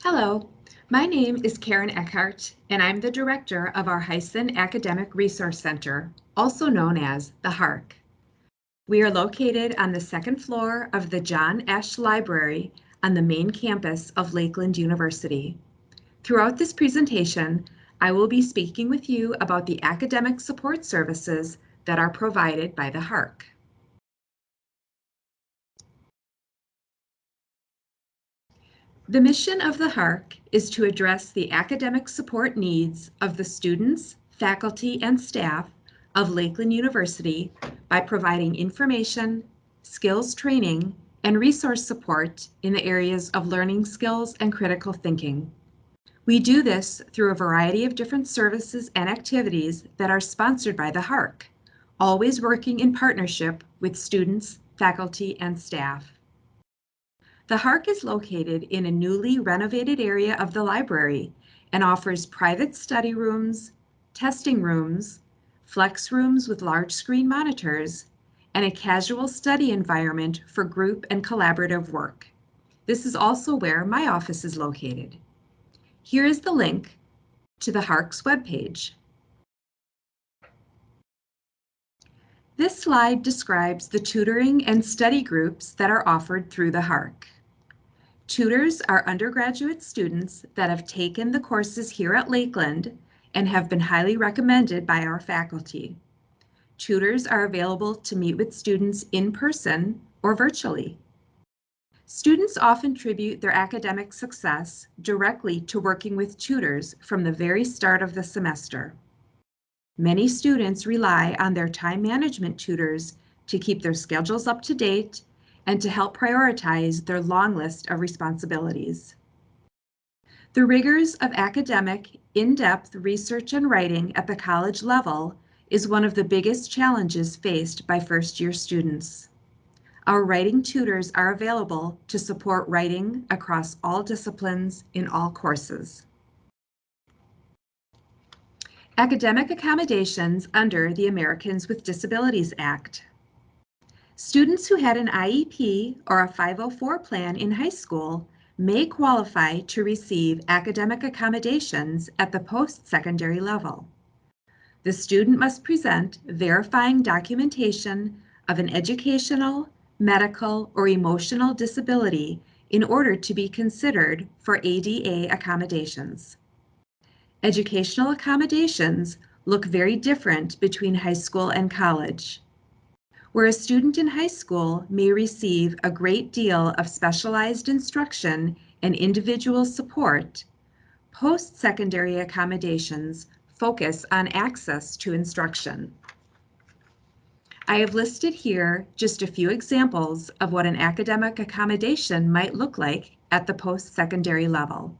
Hello, my name is Karen Eckhart, and I'm the director of our Heisen Academic Resource Center, also known as the HARC. We are located on the second floor of the John Esch Library on the main campus of Lakeland University. Throughout this presentation, I will be speaking with you about the academic support services that are provided by the HARC. The mission of the HARC is to address the academic support needs of the students, faculty, and staff of Lakeland University by providing information, skills training, and resource support in the areas of learning skills and critical thinking. We do this through a variety of different services and activities that are sponsored by the HARC, always working in partnership with students, faculty, and staff. The HARC is located in a newly renovated area of the library and offers private study rooms, testing rooms, flex rooms with large screen monitors, and a casual study environment for group and collaborative work. This is also where my office is located. Here is the link to the HARC's webpage. This slide describes the tutoring and study groups that are offered through the HARC. Tutors are undergraduate students that have taken the courses here at Lakeland and have been highly recommended by our faculty. Tutors are available to meet with students in person or virtually. Students often attribute their academic success directly to working with tutors from the very start of the semester. Many students rely on their time management tutors to keep their schedules up to date and to help prioritize their long list of responsibilities. The rigors of academic, in-depth research and writing at the college level is one of the biggest challenges faced by first-year students. Our writing tutors are available to support writing across all disciplines in all courses. Academic accommodations under the Americans with Disabilities Act. Students who had an IEP or a 504 plan in high school may qualify to receive academic accommodations at the post-secondary level. The student must present verifying documentation of an educational, medical, or emotional disability in order to be considered for ADA accommodations. Educational accommodations look very different between high school and college. Where a student in high school may receive a great deal of specialized instruction and individual support, post-secondary accommodations focus on access to instruction. I have listed here just a few examples of what an academic accommodation might look like at the post-secondary level.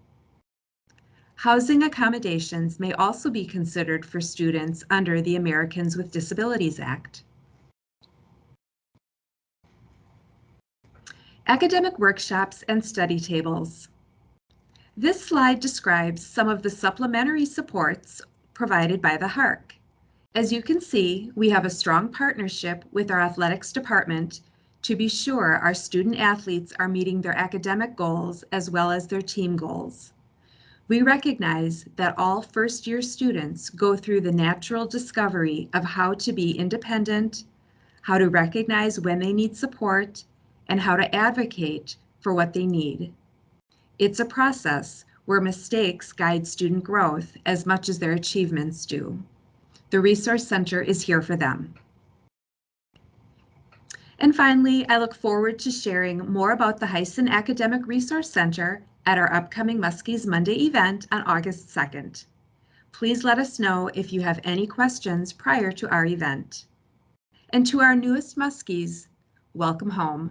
Housing accommodations may also be considered for students under the Americans with Disabilities Act. Academic workshops and study tables. This slide describes some of the supplementary supports provided by the HARC. As you can see, we have a strong partnership with our athletics department to be sure our student athletes are meeting their academic goals as well as their team goals. We recognize that all first-year students go through the natural discovery of how to be independent, how to recognize when they need support, and how to advocate for what they need. It's a process where mistakes guide student growth as much as their achievements do. The Resource Center is here for them. And finally, I look forward to sharing more about the Heisen Academic Resource Center at our upcoming Muskies Monday event on August 2nd. Please let us know if you have any questions prior to our event. And to our newest Muskies, welcome home.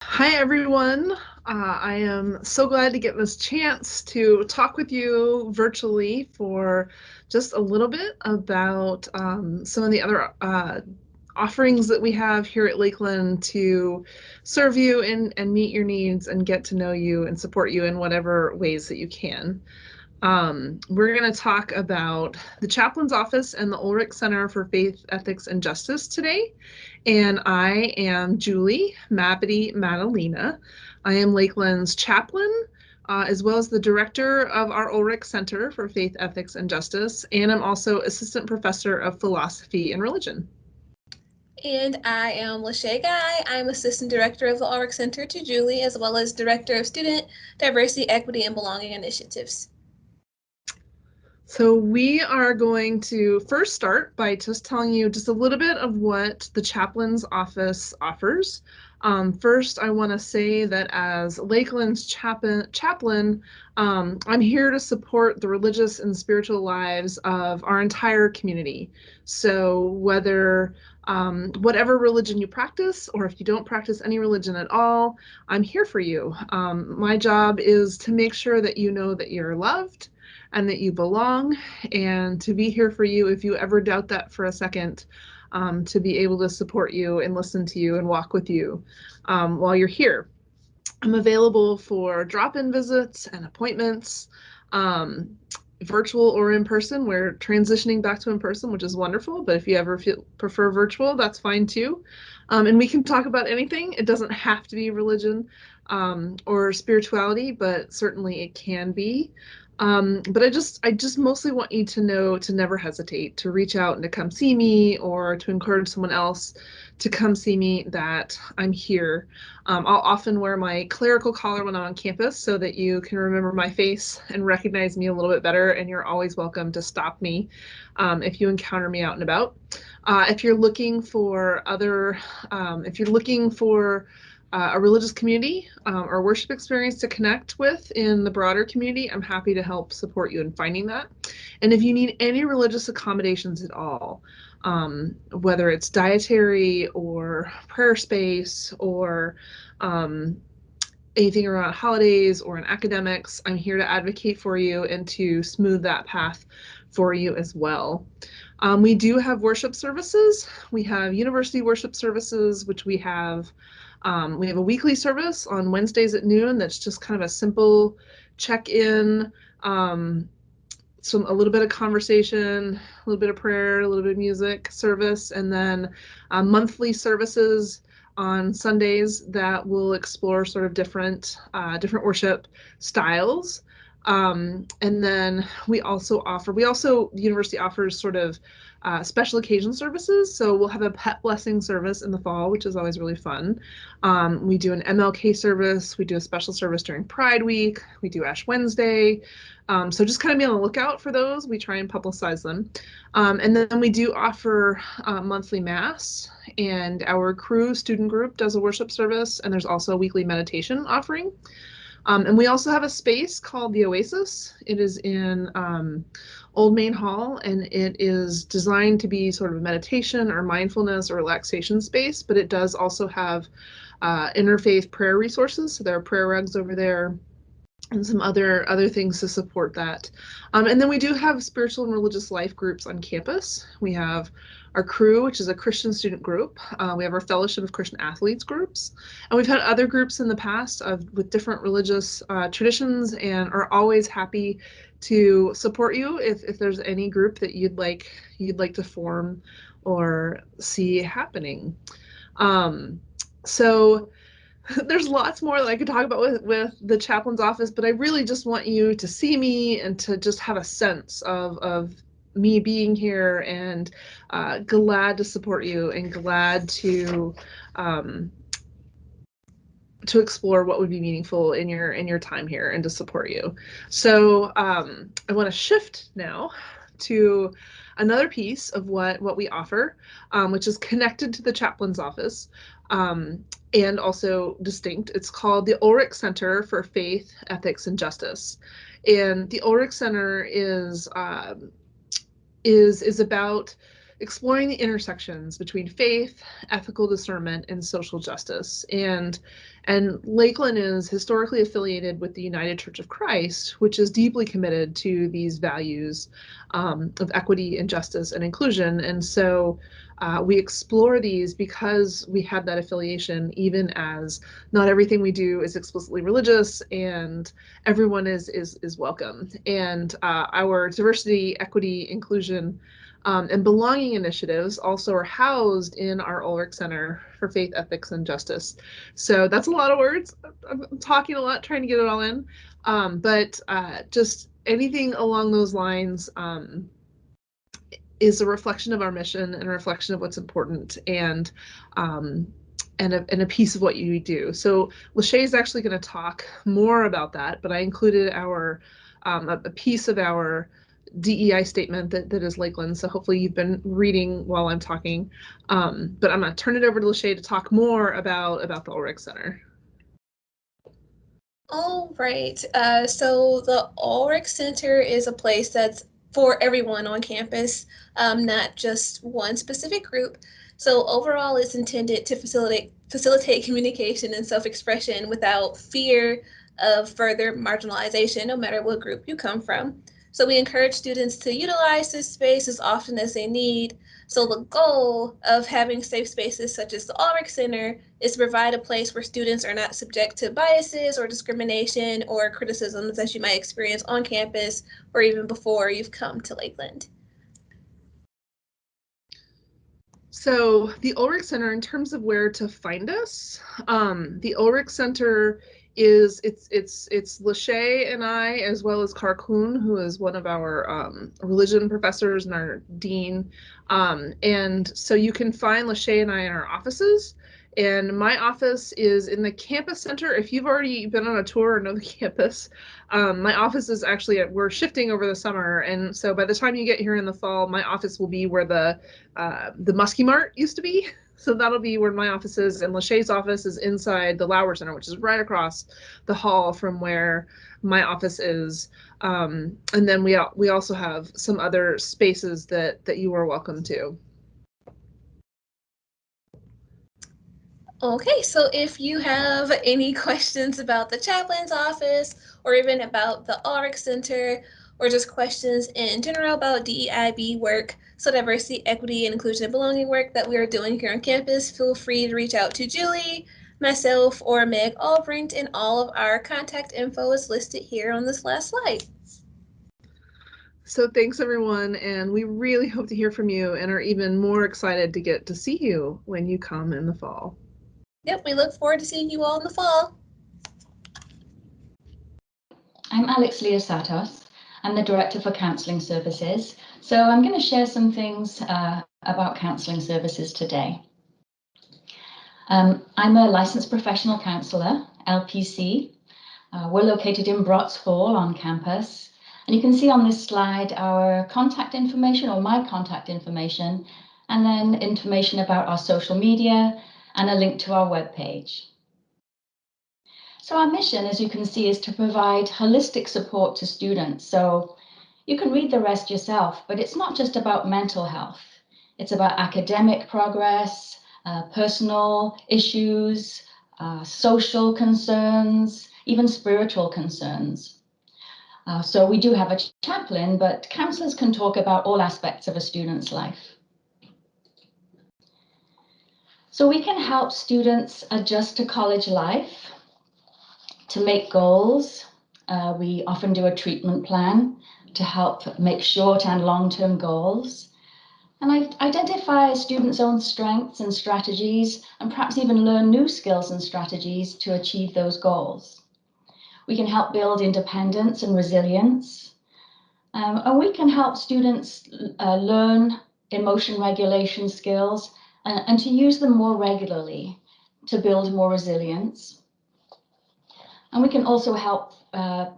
Hi, everyone. I am so glad to get this chance to talk with you virtually for just a little bit about some of the other offerings that we have here at Lakeland to serve you and meet your needs and get to know you and support you in whatever ways that you can. We're going to talk about the Chaplain's Office and the ULRICH Center for Faith, Ethics, and Justice today. And I am Julie Mabity Madalena. I am Lakeland's chaplain as well as the director of our ULRICH Center for Faith, Ethics, and Justice, and I'm also assistant professor of philosophy and religion. And I am Lachey Guy. I'm Assistant Director of the ULRICH Center to Julie, as well as Director of Student Diversity, Equity, and Belonging Initiatives. So we are going to first start by just telling you just a little bit of what the chaplain's office offers. First, I want to say that as Lakeland's chaplain, I'm here to support the religious and spiritual lives of our entire community. So whether whatever religion you practice, or if you don't practice any religion at all, I'm here for you. My job is to make sure that you know that you're loved and that you belong, and to be here for you if you ever doubt that for a second, to be able to support you and listen to you and walk with you while you're here. I'm available for drop-in visits and appointments, virtual or in person. We're transitioning back to in person, which is wonderful, but if you ever prefer virtual, that's fine too. And we can talk about anything. It doesn't have to be religion or spirituality, but certainly it can be. But I just mostly want you to know to never hesitate to reach out and to come see me, or to encourage someone else to come see me, that I'm here. I'll often wear my clerical collar when I'm on campus so that you can remember my face and recognize me a little bit better, and you're always welcome to stop me if you encounter me out and about. If you're looking for a religious community or worship experience to connect with in the broader community, I'm happy to help support you in finding that. And if you need any religious accommodations at all, whether it's dietary or prayer space or anything around holidays or in academics, I'm here to advocate for you and to smooth that path for you as well. We do have worship services. We have university worship services, which we have a weekly service on Wednesdays at noon that's just kind of a simple check-in, a little bit of conversation, a little bit of prayer, a little bit of music service, and then monthly services on Sundays that will explore sort of different worship styles. And then the university offers sort of special occasion services. So we'll have a pet blessing service in the fall, which is always really fun. We do an MLK service. We do a special service during Pride Week. We do Ash Wednesday. So just kind of be on the lookout for those. We try and publicize them. And then we do offer monthly Mass, and our Cru student group does a worship service, and there's also a weekly meditation offering. And we also have a space called the Oasis. It is in Old Main Hall, and it is designed to be sort of a meditation or mindfulness or relaxation space, but it does also have interfaith prayer resources. So there are prayer rugs over there and some other things to support that. And then we do have spiritual and religious life groups on campus. We have our Cru, which is a Christian student group. We have our Fellowship of Christian Athletes groups. And we've had other groups in the past with different religious traditions, and are always happy to support you if there's any group that you'd like to form or see happening. So there's lots more that I could talk about with the chaplain's office, but I really just want you to see me and to just have a sense of me being here, and glad to support you and glad to explore what would be meaningful in your time here and to support you. So I want to shift now to another piece of what we offer, which is connected to the chaplain's office, and also distinct. It's called the ULRICH Center for Faith, Ethics, and Justice. And the ULRICH Center is about exploring the intersections between faith, ethical discernment, and social justice. And Lakeland is historically affiliated with the United Church of Christ, which is deeply committed to these values of equity and justice and inclusion. And so we explore these because we have that affiliation, even as not everything we do is explicitly religious, and everyone is welcome. And our diversity, equity, inclusion And belonging initiatives also are housed in our Ulrich Center for Faith, Ethics, and Justice. So that's a lot of words. I'm talking a lot, trying to get it all in. But just anything along those lines is a reflection of our mission and a reflection of what's important, and a piece of what you do. So Lachey is actually going to talk more about that, but I included our a piece of our DEI statement that is Lakeland. So hopefully you've been reading while I'm talking. But I'm going to turn it over to Lachey to talk more about the Ulrich Center. All right. So the Ulrich Center is a place that's for everyone on campus, not just one specific group. So overall, it's intended to facilitate communication and self-expression without fear of further marginalization, no matter what group you come from. So we encourage students to utilize this space as often as they need. So the goal of having safe spaces such as the Ulrich Center is to provide a place where students are not subject to biases or discrimination or criticisms that you might experience on campus or even before you've come to Lakeland. So the Ulrich Center, in terms of where to find us, the Ulrich Center is it's Lachey and I, as well as Karkun, who is one of our religion professors and our dean. And so you can find Lachey and I in our offices. And my office is in the campus center. If you've already been on a tour or know the campus, my office is actually we're shifting over the summer. And so by the time you get here in the fall, my office will be where the Muskie Mart used to be. So that'll be where my office is, and Lachey's office is inside the Lauer Center, which is right across the hall from where my office is. And then we also have some other spaces that you are welcome to. Okay, so if you have any questions about the chaplain's office or even about the Ulrich Center, or just questions in general about DEIB work, so diversity, equity, and inclusion and belonging work that we are doing here on campus, feel free to reach out to Julie, myself, or Meg Albrecht, and all of our contact info is listed here on this last slide. So thanks everyone, and we really hope to hear from you and are even more excited to get to see you when you come in the fall. Yep, we look forward to seeing you all in the fall. I'm Alex Leosatos. I'm the Director for Counselling Services. So I'm going to share some things about counselling services today. I'm a licensed professional counsellor, LPC. We're located in Brotts Hall on campus. And you can see on this slide our contact information, or my contact information, and then information about our social media and a link to our webpage. So our mission, as you can see, is to provide holistic support to students. So you can read the rest yourself, but it's not just about mental health. It's about academic progress, personal issues, social concerns, even spiritual concerns. So we do have a chaplain, but counselors can talk about all aspects of a student's life. So we can help students adjust to college life, to make goals. We often do a treatment plan to help make short and long-term goals. And identify students' own strengths and strategies, and perhaps even learn new skills and strategies to achieve those goals. We can help build independence and resilience. And we can help students learn emotion regulation skills and to use them more regularly to build more resilience. And we can also help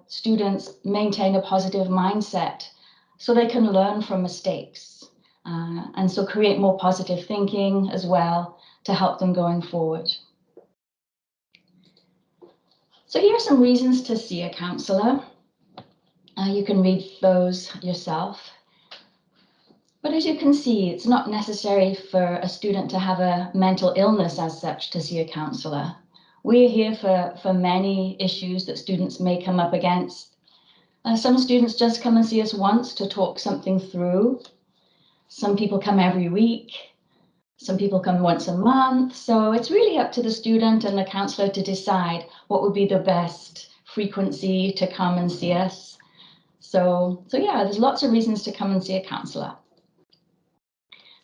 students maintain a positive mindset so they can learn from mistakes and so create more positive thinking as well to help them going forward. So here are some reasons to see a counsellor. You can read those yourself. But as you can see, it's not necessary for a student to have a mental illness as such to see a counsellor. We're here for many issues that students may come up against. Some students just come and see us once to talk something through. Some people come every week. Some people come once a month. So it's really up to the student and the counsellor to decide what would be the best frequency to come and see us. So yeah, there's lots of reasons to come and see a counsellor.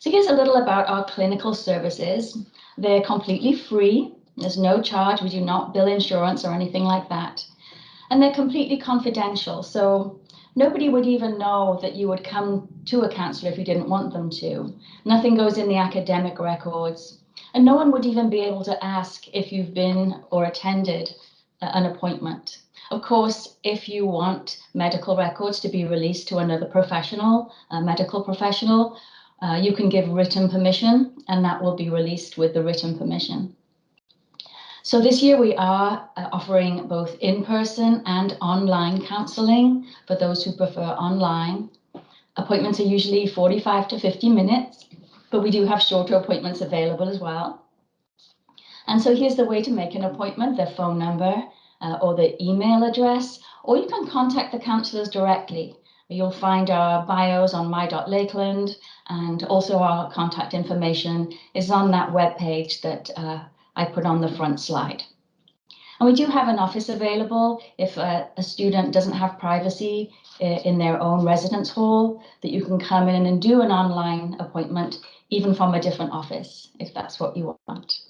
So here's a little about our clinical services. They're completely free. There's no charge. We do not bill insurance or anything like that. And they're completely confidential. So nobody would even know that you would come to a counsellor if you didn't want them to. Nothing goes in the academic records. And no one would even be able to ask if you've been or attended an appointment. Of course, if you want medical records to be released to another professional, a medical professional, you can give written permission, and that will be released with the written permission. So this year we are offering both in-person and online counselling for those who prefer online. Appointments are usually 45 to 50 minutes, but we do have shorter appointments available as well. And so here's the way to make an appointment: the phone number or the email address, or you can contact the counsellors directly. You'll find our bios on my.lakeland, and also our contact information is on that webpage that I put on the front slide. And we do have an office available if a student doesn't have privacy in their own residence hall, that you can come in and do an online appointment, even from a different office, if that's what you want.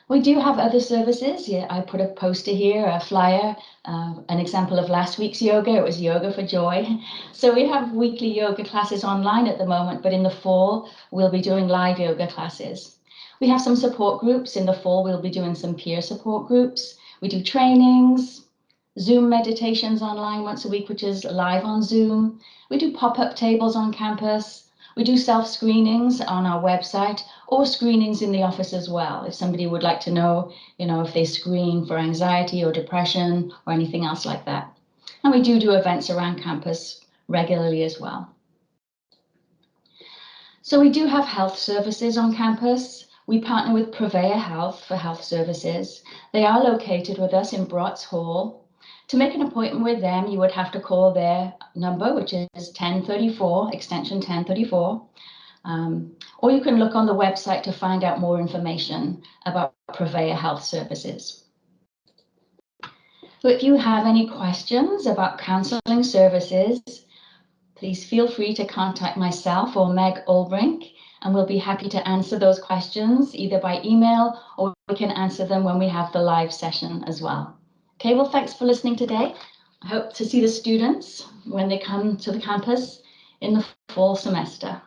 We do have other services. Yeah, I put a poster here, a flyer, an example of last week's yoga. It was Yoga for Joy. So we have weekly yoga classes online at the moment, but in the fall, we'll be doing live yoga classes. We have some support groups. In the fall, we'll be doing some peer support groups. We do trainings, Zoom meditations online once a week, which is live on Zoom. We do pop-up tables on campus. We do self-screenings on our website, or screenings in the office as well, if somebody would like to know, if they screen for anxiety or depression or anything else like that. And we do events around campus regularly as well. So we do have health services on campus. We partner with PREVEA Health for health services. They are located with us in Brotts Hall. To make an appointment with them, you would have to call their number, which is 1034, extension 1034. Or you can look on the website to find out more information about PREVEA Health Services. So if you have any questions about counselling services, please feel free to contact myself or Meg Ulrich, and we'll be happy to answer those questions either by email, or we can answer them when we have the live session as well. Okay, well, thanks for listening today. I hope to see the students when they come to the campus in the fall semester.